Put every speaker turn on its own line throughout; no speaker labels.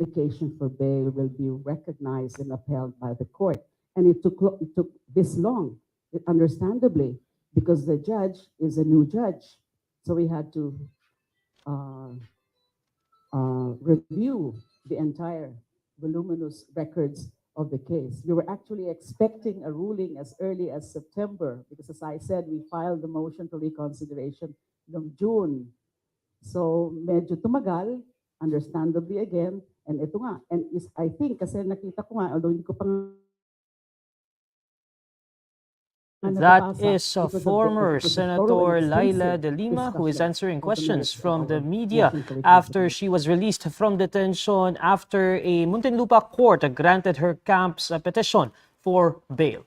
application for bail will be recognized and upheld by the court. And it took this long, understandably, because the judge is a new judge. So we had to review the entire voluminous records of the case. We were actually expecting a ruling as early as September because, as I said, we filed the motion for reconsideration noong June. So medyo tumagal, understandably again, and ito nga, and I think, kasi nakita ko nga, although hindi ko pa
That is former Senator Leila De Lima, who is answering questions from the media after she was released from detention after a Muntinlupa court granted her camp's petition for bail.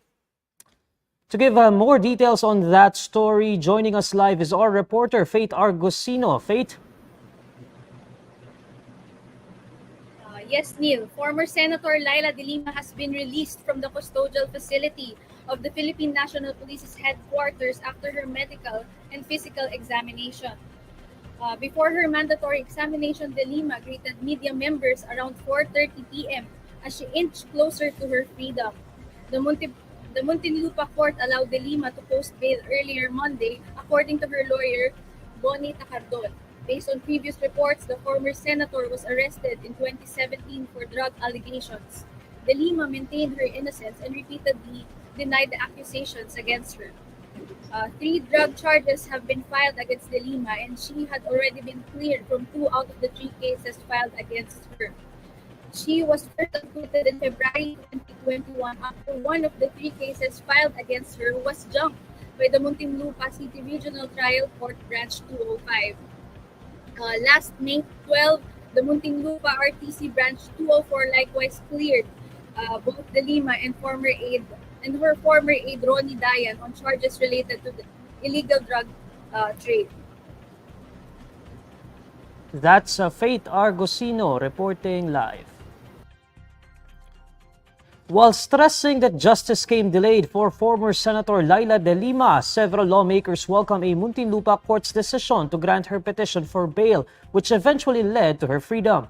To give more details on that story, joining us live is our reporter, Faith Argusino. Faith?
Yes, Neil. Former Senator Leila De Lima has been released from the custodial facility of the Philippine National Police's headquarters after her medical and physical examination. Before her mandatory examination, De Lima greeted media members around 4:30 p.m. as she inched closer to her freedom. The Muntinlupa court allowed De Lima to post bail earlier Monday, according to her lawyer, Bonnie Tacardon. Based on previous reports, the former senator was arrested in 2017 for drug allegations. De Lima maintained her innocence and repeatedly denied the accusations against her. 3 drug charges have been filed against De Lima, and she had already been cleared from 2 out of the 3 cases filed against her. She was first acquitted in February 2021 after one of the 3 cases filed against her was junked by the Muntinlupa City Regional Trial Court Branch 205. Last May 12, the Muntinlupa RTC Branch 204 likewise cleared both De Lima and her former aide Ronnie Dayan on charges related to the illegal drug trade.
That's Faith Argusino reporting live. While stressing that justice came delayed for former Senator Leila De Lima, several lawmakers welcome a Muntinlupa court's decision to grant her petition for bail, which eventually led to her freedom.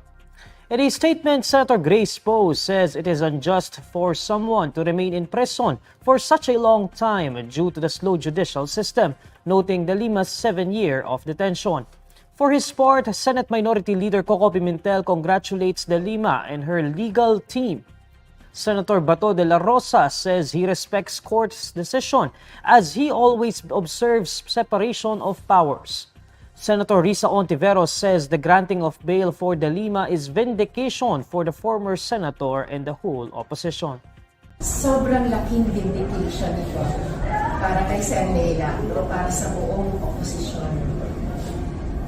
In a statement, Senator Grace Poe says it is unjust for someone to remain in prison for such a long time due to the slow judicial system, noting De Lima's 7-year of detention. For his part, Senate Minority Leader Coco Pimentel congratulates De Lima and her legal team. Senator Bato de la Rosa says he respects court's decision as he always observes separation of powers. Senator Risa Ontiveros says the granting of bail for De Lima is vindication for the former senator and the whole opposition.
Sobrang laking vindication ito para kay Sen. Leila o para sa buong oposisyon.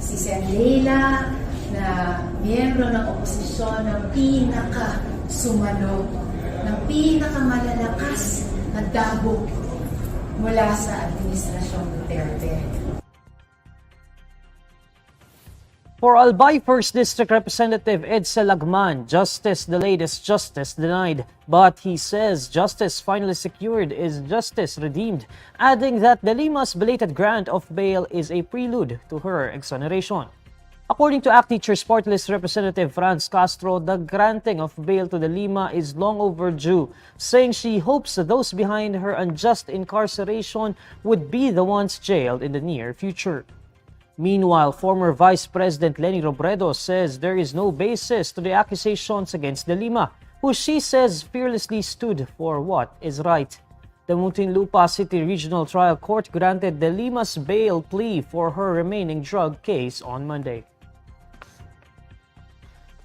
Si Sen. Leila na miyembro ng oposisyon ng pinaka-sumano, ng pinaka-malalakas na dabo mula sa Administrasyong Duterte.
For Albay 1st District Representative Edsel Lagman, justice delayed is justice denied. But he says justice finally secured is justice redeemed, adding that De Lima's belated grant of bail is a prelude to her exoneration. According to ACT Teachers Party List Representative Franz Castro, the granting of bail to De Lima is long overdue, saying she hopes those behind her unjust incarceration would be the ones jailed in the near future. Meanwhile, former Vice President Leni Robredo says there is no basis to the accusations against De Lima, who she says fearlessly stood for what is right. The Muntinlupa City Regional Trial Court granted De Lima's bail plea for her remaining drug case on Monday.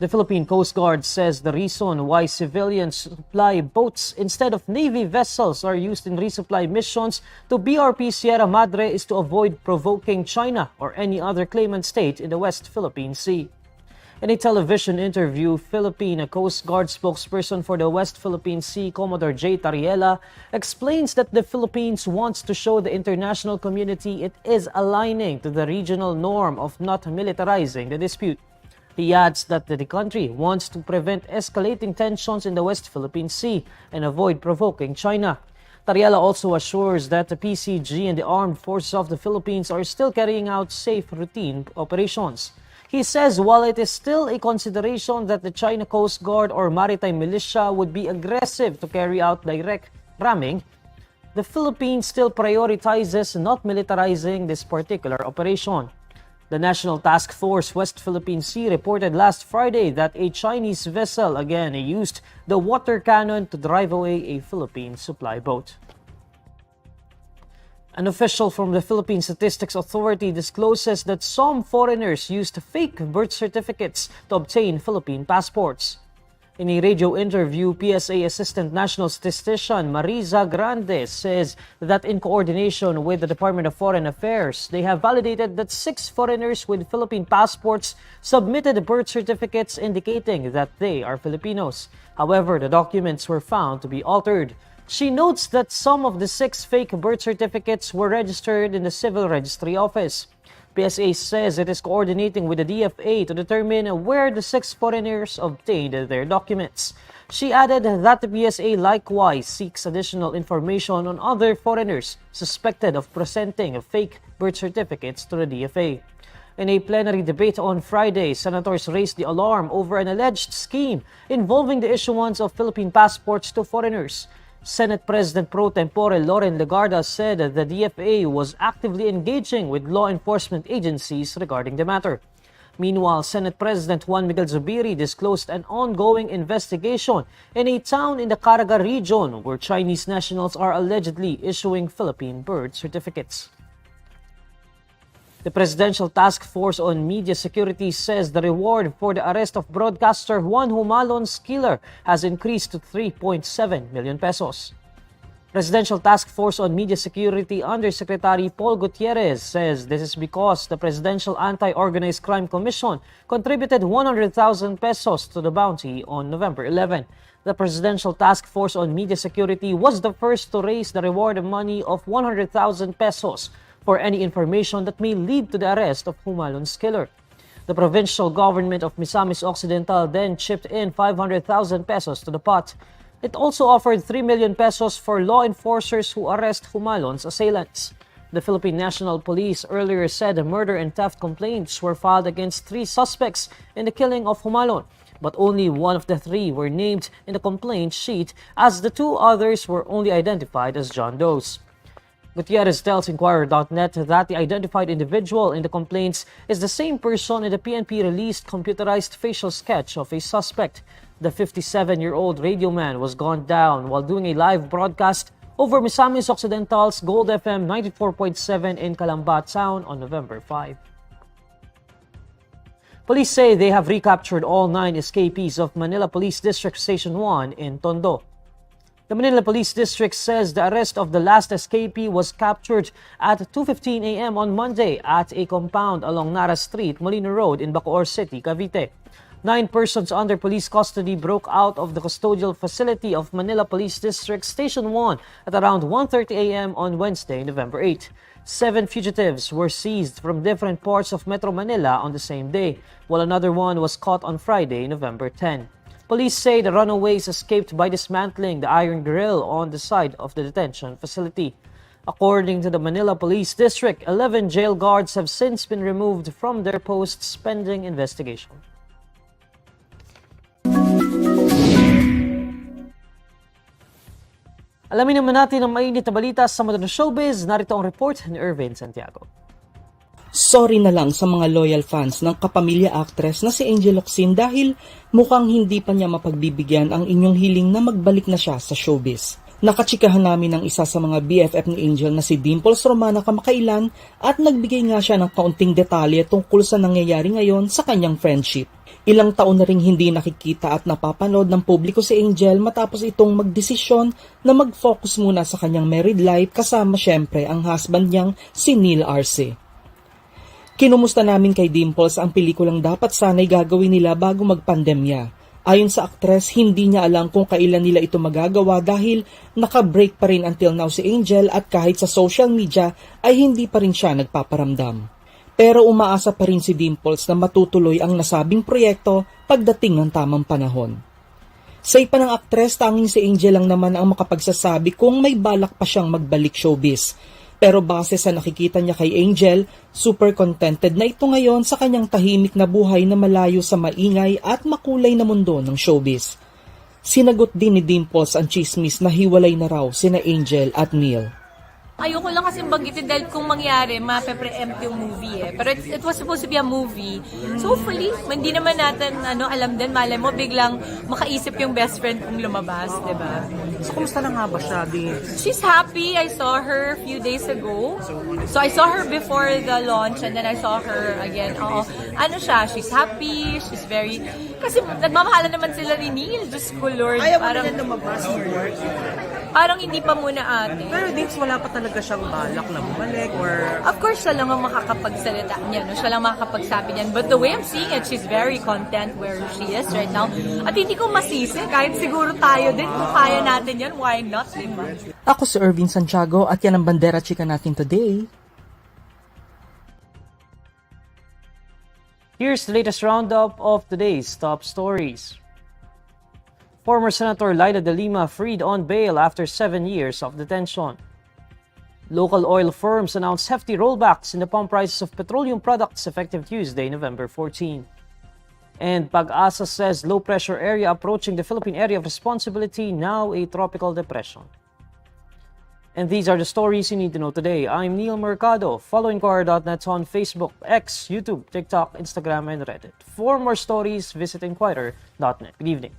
The Philippine Coast Guard says the reason why civilians supply boats instead of Navy vessels are used in resupply missions to BRP Sierra Madre is to avoid provoking China or any other claimant state in the West Philippine Sea. In a television interview, Philippine Coast Guard spokesperson for the West Philippine Sea, Commodore J. Tariela, explains that the Philippines wants to show the international community it is aligning to the regional norm of not militarizing the dispute. He adds that the country wants to prevent escalating tensions in the West Philippine Sea and avoid provoking China. Tariela also assures that the PCG and the Armed Forces of the Philippines are still carrying out safe routine operations. He says while it is still a consideration that the China Coast Guard or maritime militia would be aggressive to carry out direct ramming, the Philippines still prioritizes not militarizing this particular operation. The National Task Force West Philippine Sea reported last Friday that a Chinese vessel again used the water cannon to drive away a Philippine supply boat. An official from the Philippine Statistics Authority discloses that some foreigners used fake birth certificates to obtain Philippine passports. In a radio interview, PSA Assistant National Statistician Marisa Grande says that in coordination with the Department of Foreign Affairs, they have validated that 6 foreigners with Philippine passports submitted birth certificates indicating that they are Filipinos. However, the documents were found to be altered. She notes that some of the 6 fake birth certificates were registered in the Civil Registry Office. PSA says it is coordinating with the DFA to determine where the 6 foreigners obtained their documents. She added that the PSA likewise seeks additional information on other foreigners suspected of presenting fake birth certificates to the DFA. In a plenary debate on Friday, senators raised the alarm over an alleged scheme involving the issuance of Philippine passports to foreigners. Senate President Pro Tempore Loren Legarda said that the DFA was actively engaging with law enforcement agencies regarding the matter. Meanwhile, Senate President Juan Miguel Zubiri disclosed an ongoing investigation in a town in the Caraga region where Chinese nationals are allegedly issuing Philippine birth certificates. The Presidential Task Force on Media Security says the reward for the arrest of broadcaster Juan Jumalon's killer has increased to 3.7 million pesos. Presidential Task Force on Media Security Undersecretary Paul Gutierrez says this is because the Presidential Anti-Organized Crime Commission contributed 100,000 pesos to the bounty on November 11. The Presidential Task Force on Media Security was the first to raise the reward money of 100,000 pesos for any information that may lead to the arrest of Jumalon's killer. The provincial government of Misamis Occidental then chipped in 500,000 pesos to the pot. It also offered 3 million pesos for law enforcers who arrest Jumalon's assailants. The Philippine National Police earlier said murder and theft complaints were filed against 3 suspects in the killing of Jumalon, but only one of the 3 were named in the complaint sheet as the 2 others were only identified as John Does. Gutierrez tells INQUIRER.net that the identified individual in the complaints is the same person in the PNP released computerized facial sketch of a suspect. The 57-year-old radio man was gunned down while doing a live broadcast over Misamis Occidental's Gold FM 94.7 in Calamba town on November 5. Police say they have recaptured all 9 escapees of Manila Police District Station 1 in Tondo. The Manila Police District says the arrest of the last escapee was captured at 2:15 a.m. on Monday at a compound along Nara Street, Molino Road in Bacoor City, Cavite. 9 persons under police custody broke out of the custodial facility of Manila Police District Station 1 at around 1:30 a.m. on Wednesday, November 8. 7 fugitives were seized from different parts of Metro Manila on the same day, while another one was caught on Friday, November 10. Police say the runaways escaped by dismantling the iron grill on the side of the detention facility. According to the Manila Police District, 11 jail guards have since been removed from their posts pending investigation. Alamin naman natin ang mainit na balita sa mundo ng showbiz. Narito ang report ni Irvin Santiago.
Sorry na lang sa mga loyal fans ng kapamilya actress na si Angel Locsin dahil mukhang hindi pa niya mapagbibigyan ang inyong hiling na magbalik na siya sa showbiz. Nakachikahan namin ng isa sa mga BFF ni Angel na si Dimples Romana kamakailan at nagbigay nga siya ng kaunting detalye tungkol sa nangyayari ngayon sa kanyang friendship. Ilang taon na ring hindi nakikita at napapanood ng publiko si Angel matapos itong magdesisyon na mag-focus muna sa kanyang married life kasama syempre ang husband niyang si Neil Arce. Kinumusta namin kay Dimples ang pelikulang dapat sana'y gagawin nila bago magpandemya. Ayon sa aktres, hindi niya alam kung kailan nila ito magagawa dahil naka-break pa rin until now si Angel at kahit sa social media ay hindi pa rin siya nagpaparamdam. Pero umaasa pa rin si Dimples na matutuloy ang nasabing proyekto pagdating ng tamang panahon. Sa ipa ng aktres, tanging si Angel lang naman ang makapagsasabi kung may balak pa siyang magbalik showbiz. Pero base sa nakikita niya kay Angel, super contented na ito ngayon sa kanyang tahimik na buhay na malayo sa maingay at makulay na mundo ng showbiz. Sinagot din ni Dimples ang chismis na hiwalay na raw sina Angel at Neil.
Ayoko lang kasi banggitin dahil kung mangyari, mape-preempt yung movie eh. Pero it was supposed to be a movie. So hopefully, hindi naman natin alam din, malay mo, biglang makaisip yung best friend kung lumabas, di ba?
So, kumusta na nga ba siya?
She's happy. I saw her a few days ago. So I saw her before the launch and then I saw her again. Oo. Ano siya? She's happy. She's very... Kasi nagmamahalan naman sila ni Neil. Diyos ko, Lord.
Ayaw mo
parang,
na lumabas ng work?
Parang hindi pa muna ate.
Pero Dins, wala pa talaga siyang balak na bumalik or...
Of course, siya lang ang makakapagsalita niya. No? Siya lang makakapagsabi niyan. But the way I'm seeing it, she's very content where she is right now. At hindi ko masisi. Kahit siguro tayo din, kung kaya natin yan, why not, diba?
Ako si Irvin Santiago at yan ang Bandera Chika natin today.
Here's the latest roundup of today's top stories. Former Senator Leila De Lima freed on bail after 7 years of detention. Local oil firms announced hefty rollbacks in the pump prices of petroleum products effective Tuesday, November 14. And Pag-asa says low-pressure area approaching the Philippine area of responsibility, now a tropical depression. And these are the stories you need to know today. I'm Neil Mercado. Follow INQUIRER.net on Facebook, X, YouTube, TikTok, Instagram, and Reddit. For more stories, visit INQUIRER.net. Good evening.